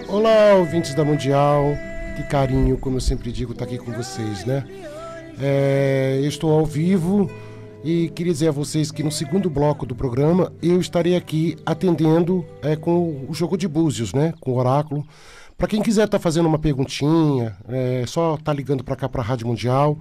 Olá, ouvintes da Mundial, que carinho, como eu sempre digo, estar aqui com vocês, né? Eu estou ao vivo e queria dizer a vocês que no segundo bloco do programa eu estarei aqui atendendo com o jogo de búzios, né? Com o oráculo. Para quem quiser estar fazendo uma perguntinha, só estar ligando para cá para a Rádio Mundial,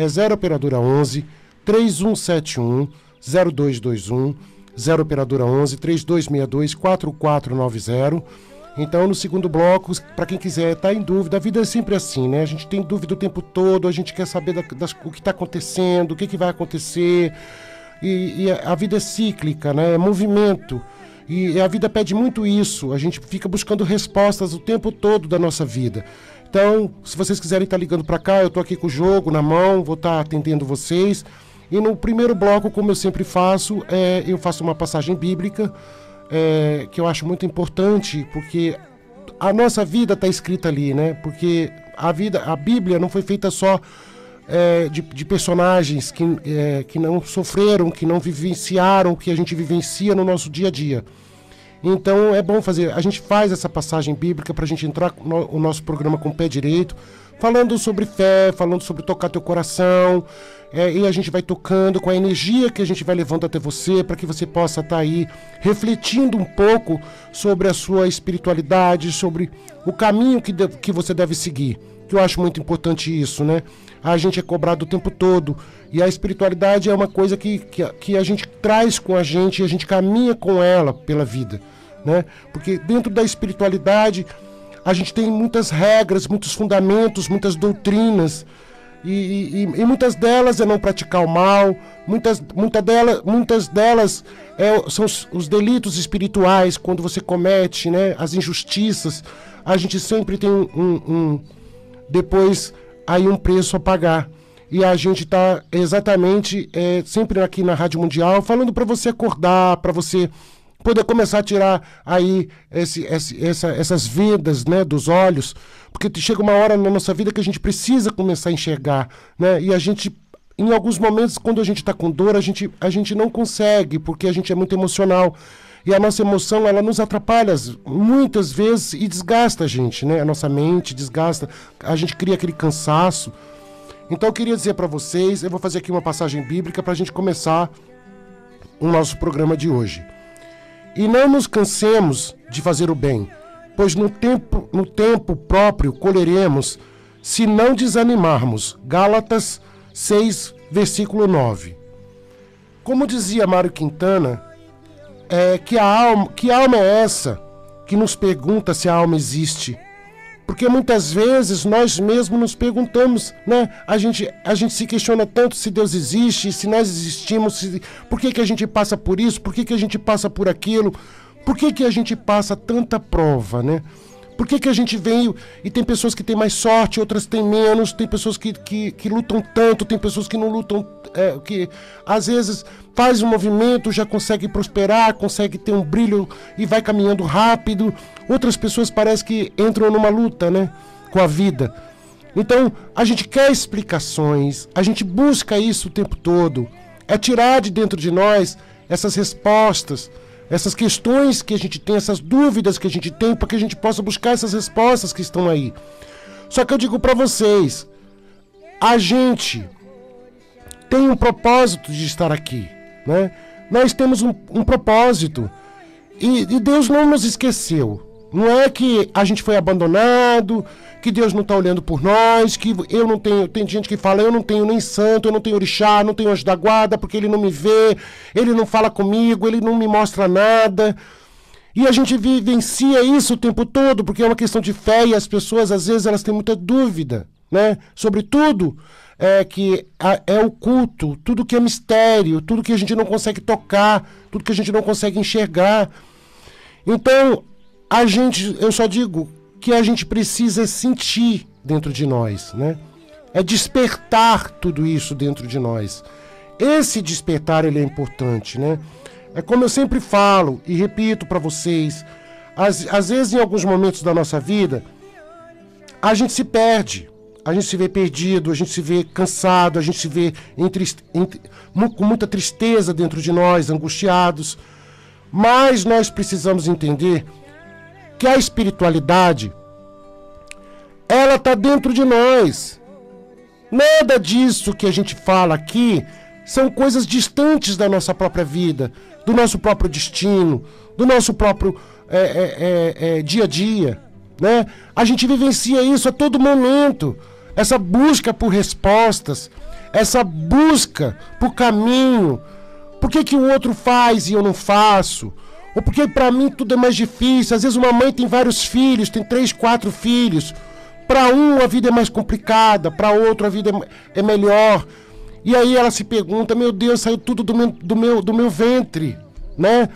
0 operadora 11 3171 0221, 0 operadora 11 3262 4490. Então, no segundo bloco, para quem quiser estar em dúvida, a vida é sempre assim, né? A gente tem dúvida o tempo todo, a gente quer saber o que está acontecendo, o que vai acontecer. E a vida é cíclica, né? É movimento. E a vida pede muito isso. A gente fica buscando respostas o tempo todo da nossa vida. Então, se vocês quiserem estar ligando para cá, eu estou aqui com o jogo na mão, vou estar atendendo vocês. E no primeiro bloco, como eu sempre faço, eu faço uma passagem bíblica, que eu acho muito importante, porque a nossa vida está escrita ali, né? Porque a Bíblia não foi feita só de personagens que não sofreram, que não vivenciaram o que a gente vivencia no nosso dia a dia. Então é bom fazer, a gente faz essa passagem bíblica para a gente entrar no nosso programa com o pé direito, falando sobre fé, falando sobre tocar teu coração, e a gente vai tocando com a energia que a gente vai levando até você, para que você possa estar aí refletindo um pouco sobre a sua espiritualidade, sobre o caminho que você deve seguir, que eu acho muito importante isso, né? A gente é cobrado o tempo todo, e a espiritualidade é uma coisa que a gente traz com a gente, e a gente caminha com ela pela vida, né? Porque dentro da espiritualidade a gente tem muitas regras, muitos fundamentos, muitas doutrinas, e muitas delas é não praticar o mal, muitas delas são os delitos espirituais, quando você comete, né, as injustiças. A gente sempre tem depois aí um preço a pagar. E a gente está exatamente sempre aqui na Rádio Mundial falando para você acordar, para você poder começar a tirar aí essas vedas, né, dos olhos, porque chega uma hora na nossa vida que a gente precisa começar a enxergar, né, e a gente, em alguns momentos, quando a gente está com dor, a gente não consegue, porque a gente é muito emocional, e a nossa emoção, ela nos atrapalha muitas vezes e desgasta a gente, né, a nossa mente desgasta, a gente cria aquele cansaço. Então eu queria dizer para vocês, eu vou fazer aqui uma passagem bíblica para a gente começar o nosso programa de hoje. E não nos cansemos de fazer o bem, pois no tempo próprio colheremos, se não desanimarmos. Gálatas 6, versículo 9. Como dizia Mário Quintana, que alma é essa que nos pergunta se a alma existe? Porque muitas vezes nós mesmos nos perguntamos, né? A gente se questiona tanto se Deus existe, se nós existimos, por que a gente passa por isso, por que a gente passa por aquilo, por que a gente passa tanta prova, né? Por que a gente veio e tem pessoas que têm mais sorte, outras têm menos, tem pessoas que lutam tanto, tem pessoas que não lutam, que às vezes faz um movimento, já consegue prosperar, consegue ter um brilho e vai caminhando rápido. Outras pessoas parece que entram numa luta, né, com a vida. Então, a gente quer explicações, a gente busca isso o tempo todo. É tirar de dentro de nós essas respostas, essas questões que a gente tem, essas dúvidas que a gente tem, para que a gente possa buscar essas respostas que estão aí. Só que eu digo para vocês, a gente tem um propósito de estar aqui, né? Nós temos um propósito e Deus não nos esqueceu. Não é que a gente foi abandonado, que Deus não está olhando por nós, que eu não tenho... Tem gente que fala, eu não tenho nem santo, eu não tenho orixá, não tenho anjo da guarda, porque ele não me vê, ele não fala comigo, ele não me mostra nada. E a gente vivencia isso o tempo todo, porque é uma questão de fé e as pessoas, às vezes, elas têm muita dúvida, né? Sobre tudo que é oculto, tudo que é mistério, tudo que a gente não consegue tocar, tudo que a gente não consegue enxergar. Então, eu só digo que a gente precisa sentir dentro de nós, né? É despertar tudo isso dentro de nós. Esse despertar, ele é importante, né? É como eu sempre falo e repito para vocês, Às vezes, em alguns momentos da nossa vida, a gente se perde. A gente se vê perdido, a gente se vê cansado, a gente se vê com muita tristeza dentro de nós, angustiados. Mas nós precisamos entender que a espiritualidade, ela está dentro de nós. Nada disso que a gente fala aqui são coisas distantes da nossa própria vida, do nosso próprio destino, do nosso próprio dia a dia, né? A gente vivencia isso a todo momento. Essa busca por respostas, essa busca por caminho. Por que o outro faz e eu não faço? Ou porque para mim tudo é mais difícil? Às vezes uma mãe tem vários filhos, tem 3, 4 filhos. Para um a vida é mais complicada, para outro a vida é melhor. E aí ela se pergunta, meu Deus, saiu tudo do meu ventre, né?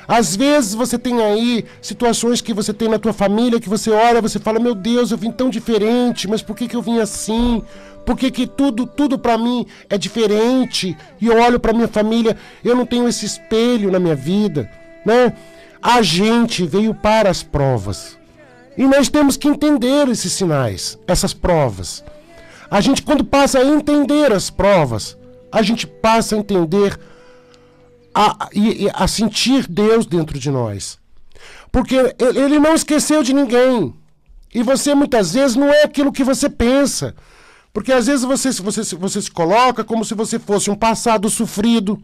Às vezes você tem aí situações que você tem na tua família, que você olha, você fala, meu Deus, eu vim tão diferente, mas por que eu vim assim? Por que tudo para mim é diferente? E eu olho para minha família, eu não tenho esse espelho na minha vida, né? A gente veio para as provas. E nós temos que entender esses sinais, essas provas. A gente, quando passa a entender as provas, a gente passa a entender a sentir Deus dentro de nós. Porque ele não esqueceu de ninguém. E você muitas vezes não é aquilo que você pensa. Porque às vezes você se coloca como se você fosse um passado sofrido,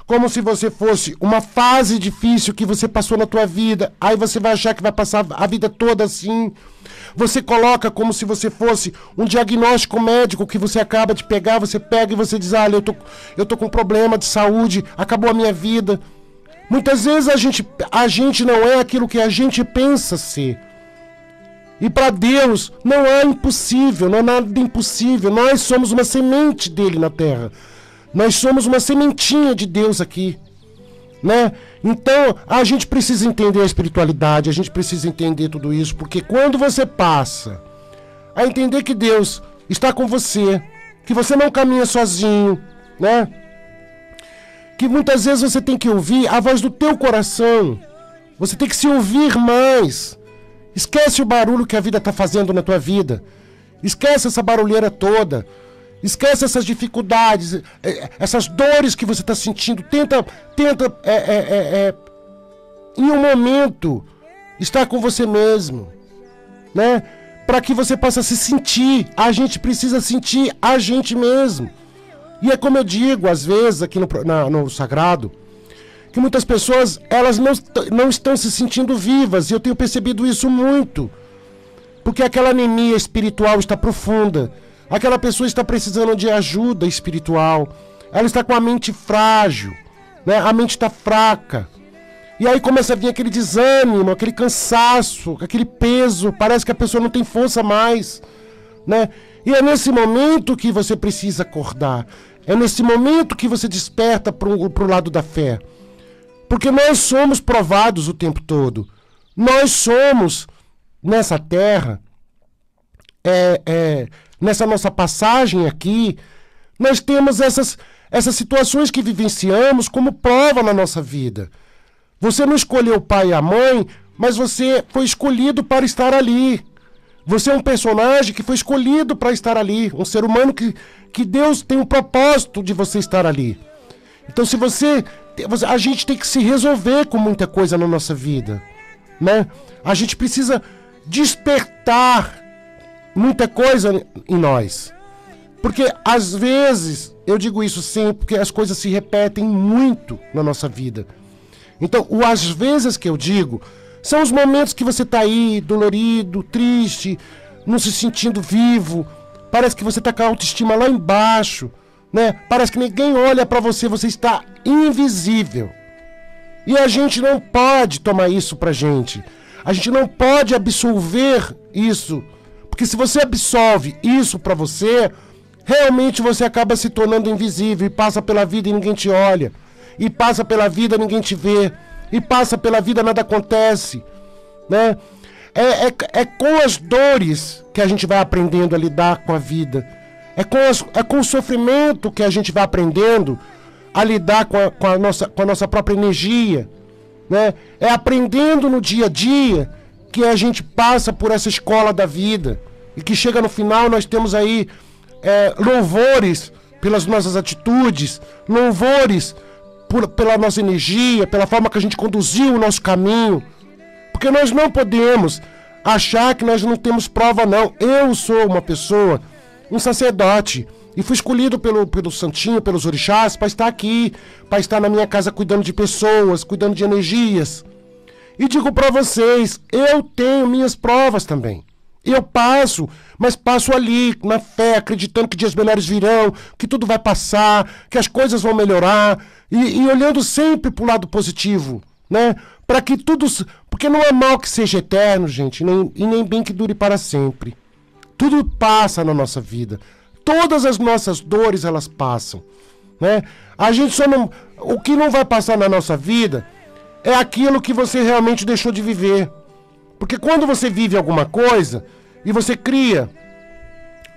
como se você fosse uma fase difícil que você passou na tua vida. Aí você vai achar que vai passar a vida toda assim. Você coloca como se você fosse um diagnóstico médico que você acaba de pegar, você pega e você diz, olha, eu tô com problema de saúde, acabou a minha vida. Muitas vezes a gente não é aquilo que a gente pensa ser. E para Deus não é impossível, não é nada impossível. Nós somos uma semente dele na terra. Nós somos uma sementinha de Deus aqui, né? Então, a gente precisa entender a espiritualidade, a gente precisa entender tudo isso, porque quando você passa a entender que Deus está com você, que você não caminha sozinho, né? Que muitas vezes você tem que ouvir a voz do teu coração, você tem que se ouvir mais. Esquece o barulho que a vida está fazendo na tua vida, esquece essa barulheira toda. Esquece essas dificuldades, essas dores que você está sentindo. Tenta em um momento, estar com você mesmo, né? Para que você possa se sentir. A gente precisa sentir a gente mesmo. E é como eu digo, às vezes, aqui no Sagrado, que muitas pessoas, elas não estão se sentindo vivas. E eu tenho percebido isso muito. Porque aquela anemia espiritual está profunda. Aquela pessoa está precisando de ajuda espiritual. Ela está com a mente frágil, né? A mente está fraca. E aí começa a vir aquele desânimo, aquele cansaço, aquele peso. Parece que a pessoa não tem força mais, né? E é nesse momento que você precisa acordar. É nesse momento que você desperta para o lado da fé. Porque nós somos provados o tempo todo. Nós somos, nessa terra, nessa nossa passagem aqui, nós temos essas situações que vivenciamos como prova na nossa vida. Você não escolheu o pai e a mãe, mas você foi escolhido para estar ali. Você é um personagem que foi escolhido para estar ali. Um ser humano que Deus tem um propósito de você estar ali. Então, a gente tem que se resolver com muita coisa na nossa vida, né? A gente precisa despertar muita coisa em nós. Porque às vezes, eu digo isso sempre, porque as coisas se repetem muito na nossa vida. Então, o às vezes que eu digo, são os momentos que você está aí, dolorido, triste, não se sentindo vivo. Parece que você está com a autoestima lá embaixo, né? Parece que ninguém olha para você, você está invisível. E a gente não pode tomar isso pra gente. A gente não pode absolver isso. Porque se você absolve isso pra você, realmente você acaba se tornando invisível e passa pela vida e ninguém te olha. E passa pela vida e ninguém te vê. E passa pela vida e nada acontece, né? É com as dores que a gente vai aprendendo a lidar com a vida. É com o sofrimento que a gente vai aprendendo a lidar com a nossa própria energia, né? É aprendendo no dia a dia que a gente passa por essa escola da vida e que chega no final nós temos aí louvores pelas nossas atitudes, louvores pela nossa energia, pela forma que a gente conduziu o nosso caminho, porque nós não podemos achar que nós não temos prova, não. Eu sou uma pessoa, um sacerdote, e fui escolhido pelo Santinho, pelos orixás, para estar aqui, para estar na minha casa cuidando de pessoas, cuidando de energias. E digo para vocês, eu tenho minhas provas também. Eu passo, mas passo ali, na fé, acreditando que dias melhores virão, que tudo vai passar, que as coisas vão melhorar, e olhando sempre para o lado positivo, né? Para que tudo... Porque não é mal que seja eterno, gente, e nem bem que dure para sempre. Tudo passa na nossa vida. Todas as nossas dores, elas passam, né? A gente só não... O que não vai passar na nossa vida é aquilo que você realmente deixou de viver. Porque quando você vive alguma coisa e você cria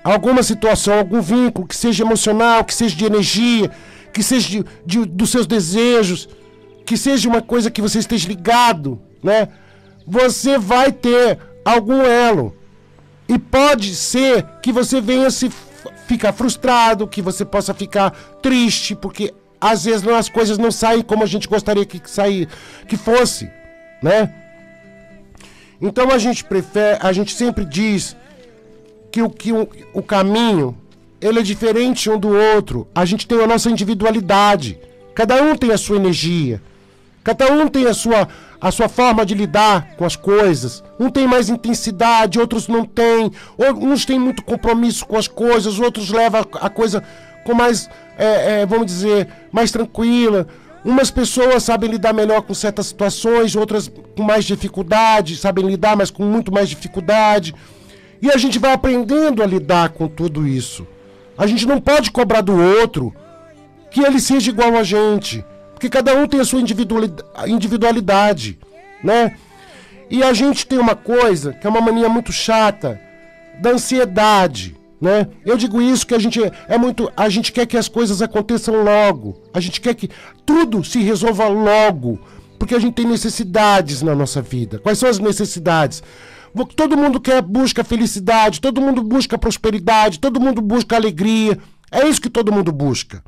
alguma situação, algum vínculo, que seja emocional, que seja de energia, que seja dos seus desejos, que seja uma coisa que você esteja ligado, né? Você vai ter algum elo. E pode ser que você venha se ficar frustrado, que você possa ficar triste, porque às vezes as coisas não saem como a gente gostaria que fosse, né? Então a gente sempre diz que o caminho, ele é diferente um do outro. A gente tem a nossa individualidade. Cada um tem a sua energia. Cada um tem a sua forma de lidar com as coisas. Um tem mais intensidade, outros não têm. Uns têm muito compromisso com as coisas, outros levam a coisa com mais, vamos dizer, mais tranquila. Umas pessoas sabem lidar melhor com certas situações, outras com mais dificuldade, sabem lidar, mas com muito mais dificuldade. E a gente vai aprendendo a lidar com tudo isso. A gente não pode cobrar do outro que ele seja igual a gente, porque cada um tem a sua individualidade, né? E a gente tem uma coisa que é uma mania muito chata, da ansiedade, né? Eu digo isso que a gente quer que as coisas aconteçam logo. A gente quer que tudo se resolva logo, porque a gente tem necessidades na nossa vida. Quais são as necessidades? Todo mundo busca felicidade, todo mundo busca prosperidade, todo mundo busca alegria. É isso que todo mundo busca.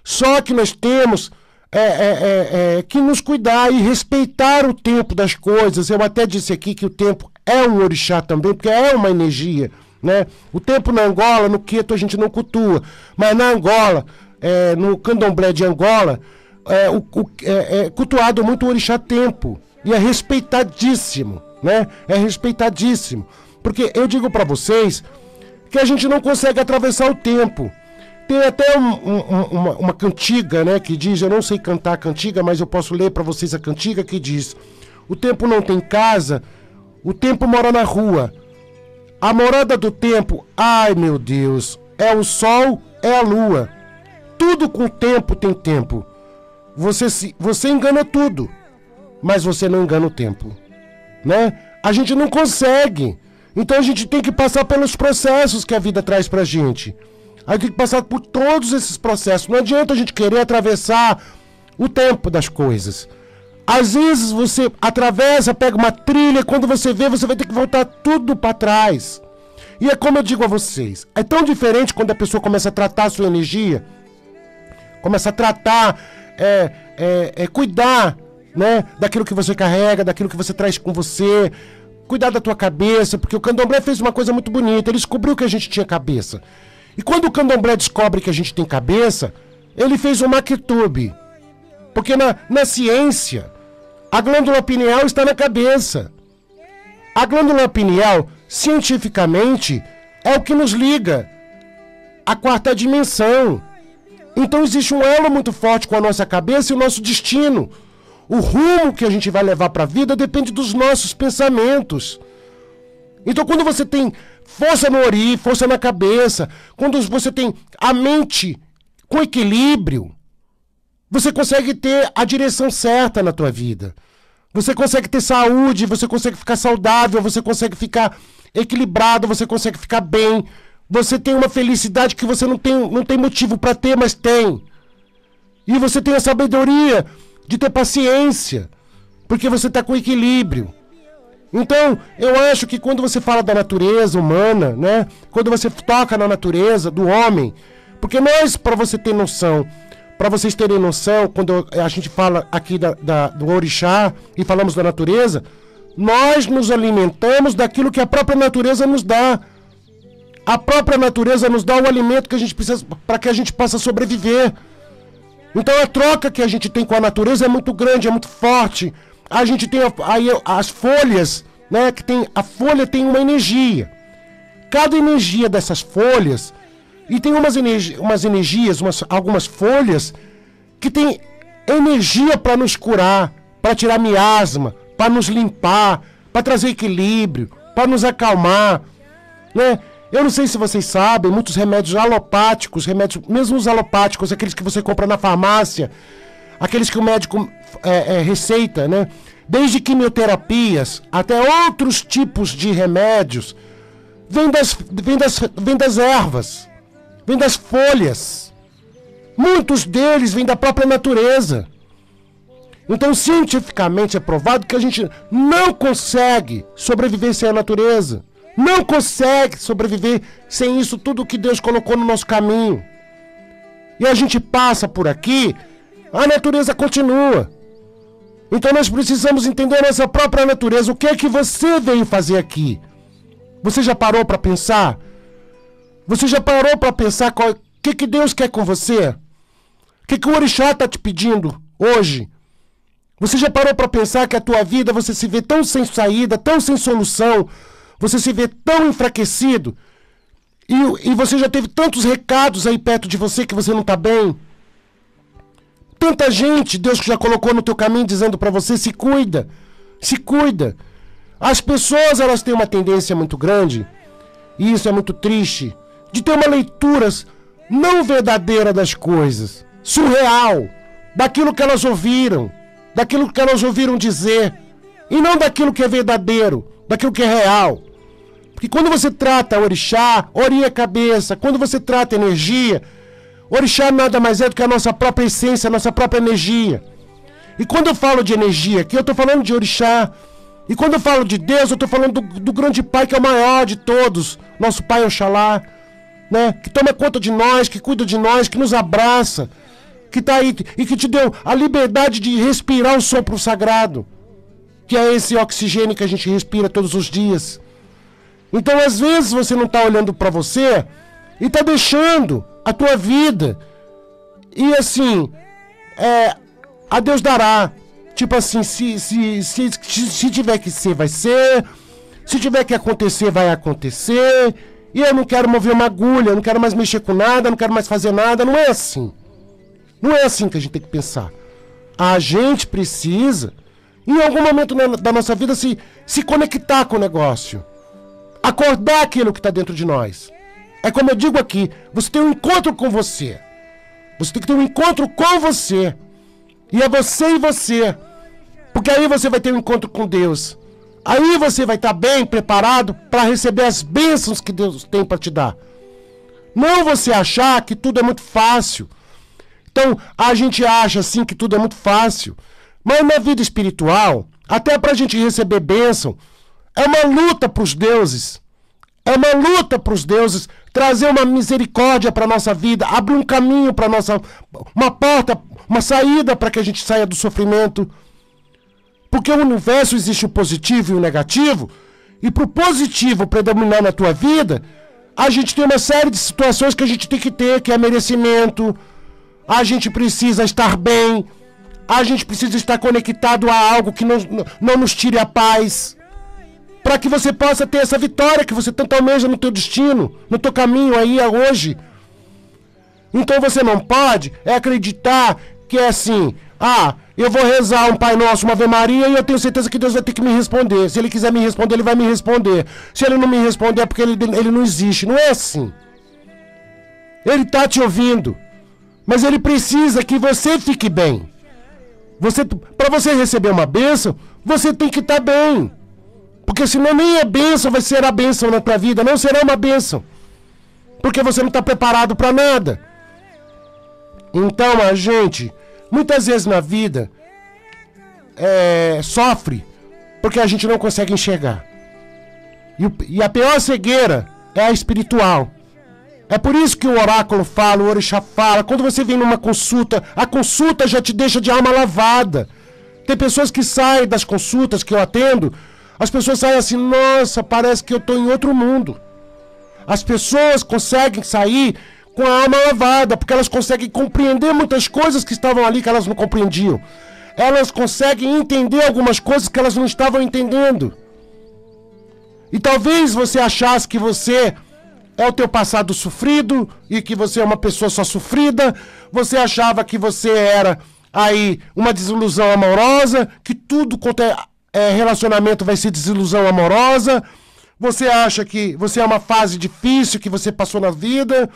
Só que nós temos que nos cuidar e respeitar o tempo das coisas. Eu até disse aqui que o tempo é um orixá também, porque é uma energia, né? O tempo na Angola, no Queto, a gente não cultua, mas na Angola, no candomblé de Angola, é cultuado muito o orixá tempo, e é respeitadíssimo, né? É respeitadíssimo, porque eu digo para vocês que a gente não consegue atravessar o tempo. Tem até uma cantiga, né, que diz, eu não sei cantar a cantiga, mas eu posso ler para vocês a cantiga que diz: o tempo não tem casa, o tempo mora na rua. A morada do tempo, ai meu Deus, é o sol, é a lua. Tudo com tempo tem tempo. Você engana tudo, mas você não engana o tempo, né? A gente não consegue. Então a gente tem que passar pelos processos que a vida traz pra gente. A gente tem que passar por todos esses processos. Não adianta a gente querer atravessar o tempo das coisas. Às vezes você atravessa, pega uma trilha, e quando você vê, você vai ter que voltar tudo para trás. E é como eu digo a vocês, é tão diferente quando a pessoa começa a tratar a sua energia, começa a tratar, cuidar, né, daquilo que você carrega, daquilo que você traz com você, cuidar da tua cabeça, porque o candomblé fez uma coisa muito bonita, ele descobriu que a gente tinha cabeça. E quando o candomblé descobre que a gente tem cabeça, ele fez um maquetube. Porque na ciência, a glândula pineal está na cabeça. A glândula pineal, cientificamente, é o que nos liga à quarta dimensão. Então existe um elo muito forte com a nossa cabeça e o nosso destino. O rumo que a gente vai levar para a vida depende dos nossos pensamentos. Então quando você tem força no ori, força na cabeça, quando você tem a mente com equilíbrio, você consegue ter a direção certa na tua vida. Você consegue ter saúde, você consegue ficar saudável, você consegue ficar equilibrado, você consegue ficar bem. Você tem uma felicidade que você não tem motivo para ter, mas tem. E você tem a sabedoria de ter paciência, porque você está com equilíbrio. Então, eu acho que quando você fala da natureza humana, né? Quando você toca na natureza do homem, porque nós, para você ter noção, para vocês terem noção, quando a gente fala aqui do orixá e falamos da natureza, nós nos alimentamos daquilo que a própria natureza nos dá. A própria natureza nos dá o alimento que a gente precisa para que a gente possa sobreviver. Então a troca que a gente tem com a natureza é muito grande, é muito forte. A gente tem aí as folhas, né? A folha tem uma energia. Cada energia dessas folhas, e tem algumas folhas que tem energia para nos curar, para tirar miasma, para nos limpar, para trazer equilíbrio, para nos acalmar, né? Eu não sei se vocês sabem, muitos remédios alopáticos, mesmo os alopáticos, aqueles que você compra na farmácia, aqueles que o médico receita, né? Desde quimioterapias até outros tipos de remédios, vem das ervas, vem das folhas. Muitos deles vêm da própria natureza. Então, cientificamente é provado que a gente não consegue sobreviver sem a natureza. Não consegue sobreviver sem isso tudo que Deus colocou no nosso caminho. E a gente passa por aqui, a natureza continua. Então nós precisamos entender a nossa própria natureza. O que é que você veio fazer aqui? Você já parou para pensar? Você já parou para pensar o que Deus quer com você? O que o orixá está te pedindo hoje? Você já parou para pensar que a tua vida você se vê tão sem saída, tão sem solução? Você se vê tão enfraquecido? E você já teve tantos recados aí perto de você que você não está bem? Tanta gente, Deus já colocou no teu caminho dizendo para você, se cuida, se cuida. As pessoas, elas têm uma tendência muito grande, e isso é muito triste, de ter uma leitura não verdadeira das coisas, surreal, daquilo que elas ouviram dizer, e não daquilo que é verdadeiro, daquilo que é real. Porque quando você trata orixá, ori a cabeça, quando você trata energia, orixá nada mais é do que a nossa própria essência, a nossa própria energia. E quando eu falo de energia aqui, eu estou falando de orixá. E quando eu falo de Deus, eu estou falando do grande Pai, que é o maior de todos, nosso Pai Oxalá, né? Que toma conta de nós, que cuida de nós, que nos abraça, que está aí e que te deu a liberdade de respirar o sopro sagrado, que é esse oxigênio que a gente respira todos os dias. Então, às vezes, você não está olhando para você e está deixando a tua vida. E assim, a Deus dará. Tipo assim, se tiver que ser, vai ser. Se tiver que acontecer, vai acontecer. E eu não quero mover uma agulha, eu não quero mais mexer com nada, não quero mais fazer nada. Não é assim. Não é assim que a gente tem que pensar. A gente precisa, em algum momento da nossa vida, se conectar com o negócio. Acordar aquilo que está dentro de nós. É como eu digo aqui, você tem um encontro com você. Você tem que ter um encontro com você. E é você e você. Porque aí você vai ter um encontro com Deus. Aí você vai estar bem preparado para receber as bênçãos que Deus tem para te dar. Não você achar que tudo é muito fácil. Então, a gente acha assim que tudo é muito fácil. Mas na vida espiritual, até para a gente receber bênção, é uma luta para os deuses. É uma luta para os deuses trazer uma misericórdia para a nossa vida, abrir um caminho para nossa, uma porta, uma saída para que a gente saia do sofrimento. Porque o universo existe o positivo e o negativo, e para o positivo predominar na tua vida, a gente tem uma série de situações que a gente tem que ter, que é merecimento, a gente precisa estar bem, a gente precisa estar conectado a algo que não nos tire a paz, para que você possa ter essa vitória que você tanto almeja no teu destino, no teu caminho aí hoje. Então você não pode acreditar que é assim, eu vou rezar um Pai Nosso, uma Ave Maria, e eu tenho certeza que Deus vai ter que me responder. Se Ele quiser me responder, Ele vai me responder. Se Ele não me responder, é porque ele não existe. Não é assim. Ele está te ouvindo, mas Ele precisa que você fique bem. Para você receber uma bênção, você tem que estar bem. Porque senão nem a bênção vai ser a bênção na tua vida, não será uma bênção. Porque você não está preparado para nada. Então, a gente, muitas vezes na vida, sofre porque a gente não consegue enxergar. E a pior cegueira é a espiritual. É por isso que o oráculo fala, o orixá fala, quando você vem numa consulta, a consulta já te deixa de alma lavada. Tem pessoas que saem das consultas que eu atendo, as pessoas saem assim, nossa, parece que eu estou em outro mundo. As pessoas conseguem sair com a alma lavada, porque elas conseguem compreender muitas coisas que estavam ali que elas não compreendiam. Elas conseguem entender algumas coisas que elas não estavam entendendo. E talvez você achasse que você é o teu passado sofrido e que você é uma pessoa só sofrida. Você achava que você era aí uma desilusão amorosa, que tudo quanto é relacionamento vai ser desilusão amorosa. Você acha que você é uma fase difícil que você passou na vida.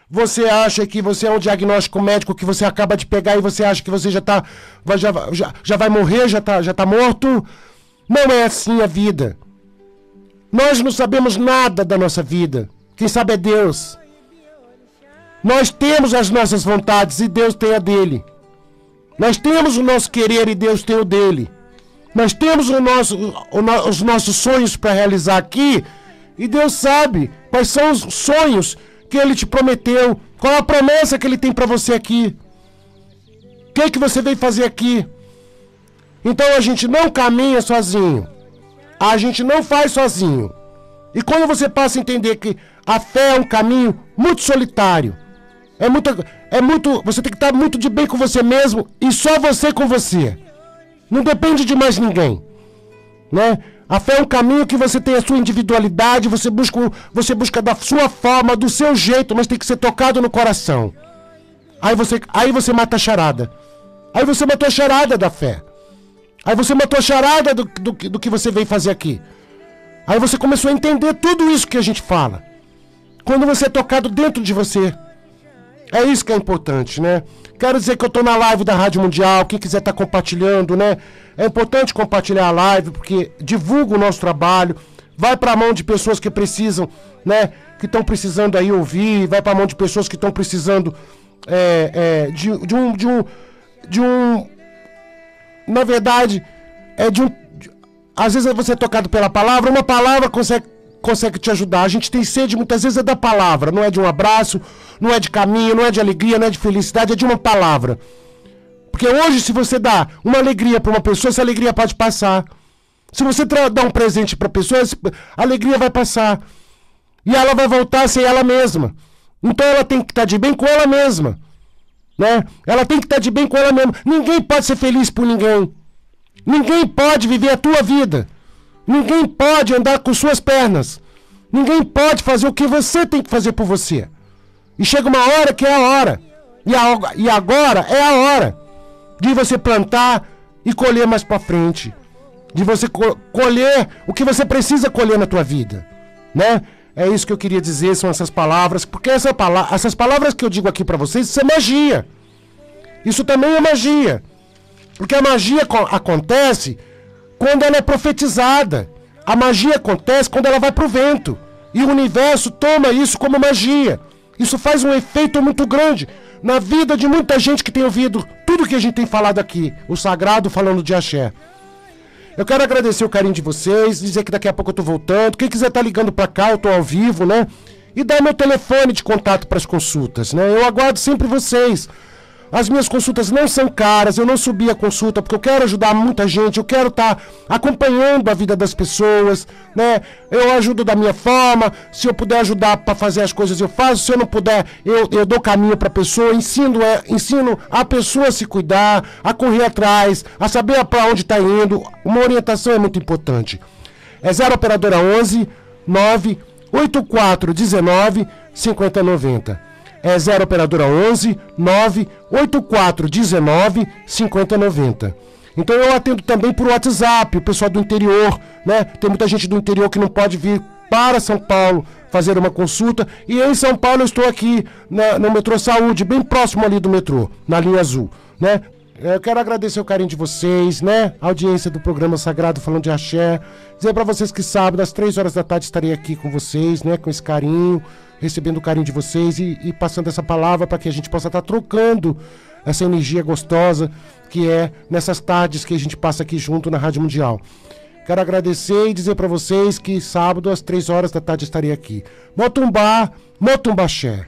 Você acha que você é um diagnóstico médico que você acaba de pegar e você acha que você já vai morrer, já tá morto. Não é assim a vida. Nós não sabemos nada da nossa vida. Quem sabe é Deus. Nós temos as nossas vontades e Deus tem a dele. Nós temos o nosso querer e Deus tem o dele. Nós temos os nossos sonhos para realizar aqui e Deus sabe quais são os sonhos que Ele te prometeu. Qual a promessa que Ele tem para você aqui. O que você veio fazer aqui? Então a gente não caminha sozinho. A gente não faz sozinho. E quando você passa a entender que a fé é um caminho muito solitário, você tem que estar muito de bem com você mesmo e só você com você. Não depende de mais ninguém, né? A fé é um caminho que você tem a sua individualidade, você busca da sua forma, do seu jeito, mas tem que ser tocado no coração. Aí você mata a charada. Aí você matou a charada da fé. Aí você matou a charada do que você veio fazer aqui. Aí você começou a entender tudo isso que a gente fala. Quando você é tocado dentro de você. É isso que é importante, né? Quero dizer que eu tô na live da Rádio Mundial, quem quiser estar compartilhando, né? É importante compartilhar a live, porque divulga o nosso trabalho, vai para a mão de pessoas que precisam, né? Que estão precisando aí ouvir, vai para a mão de pessoas que estão precisando na verdade, às vezes você é tocado pela palavra, uma palavra consegue te ajudar. A gente tem sede muitas vezes é da palavra, não é de um abraço, não é de caminho, não é de alegria, não é de felicidade, é de uma palavra. Porque hoje, se você dá uma alegria para uma pessoa, essa alegria pode passar. Se você dá um presente para a pessoa, a alegria vai passar. E ela vai voltar a ser ela mesma. Então ela tem que estar de bem com ela mesma, né? Ela tem que estar de bem com ela mesma. Ninguém pode ser feliz por ninguém. Ninguém pode viver a tua vida. Ninguém pode andar com suas pernas. Ninguém pode fazer o que você tem que fazer por você. E chega uma hora que é a hora. E agora é a hora de você plantar e colher mais pra frente. De você colher o que você precisa colher na tua vida, né? É isso que eu queria dizer, são essas palavras. Porque essas palavras que eu digo aqui pra vocês, isso é magia. Isso também é magia. Porque a magia acontece quando ela é profetizada. A magia acontece quando ela vai pro vento. E o universo toma isso como magia. Isso faz um efeito muito grande na vida de muita gente que tem ouvido tudo que a gente tem falado aqui. O sagrado falando de axé. Eu quero agradecer o carinho de vocês, dizer que daqui a pouco eu tô voltando. Quem quiser tá ligando pra cá, eu tô ao vivo, né? E dar meu telefone de contato para as consultas, né? Eu aguardo sempre vocês. As minhas consultas não são caras, eu não subi a consulta porque eu quero ajudar muita gente, eu quero estar acompanhando a vida das pessoas, né? Eu ajudo da minha forma, se eu puder ajudar para fazer as coisas eu faço, se eu não puder, eu dou caminho para a pessoa, ensino a pessoa a se cuidar, a correr atrás, a saber para onde está indo. Uma orientação é muito importante. É 0 operadora 11 98419 5090. É 0 operadora 11 98419 5090. Então eu atendo também por WhatsApp, o pessoal do interior, né? Tem muita gente do interior que não pode vir para São Paulo fazer uma consulta. E em São Paulo eu estou aqui no metrô Saúde, bem próximo ali do metrô, na linha azul, né? Eu quero agradecer o carinho de vocês, né? A audiência do programa Sagrado falando de axé. Dizer para vocês que sábado, às 3 horas da tarde, estarei aqui com vocês, né? Com esse carinho, recebendo o carinho de vocês e passando essa palavra para que a gente possa estar trocando essa energia gostosa que é nessas tardes que a gente passa aqui junto na Rádio Mundial. Quero agradecer e dizer para vocês que sábado às 3 horas da tarde estarei aqui. Motumbá, Motumbaxé.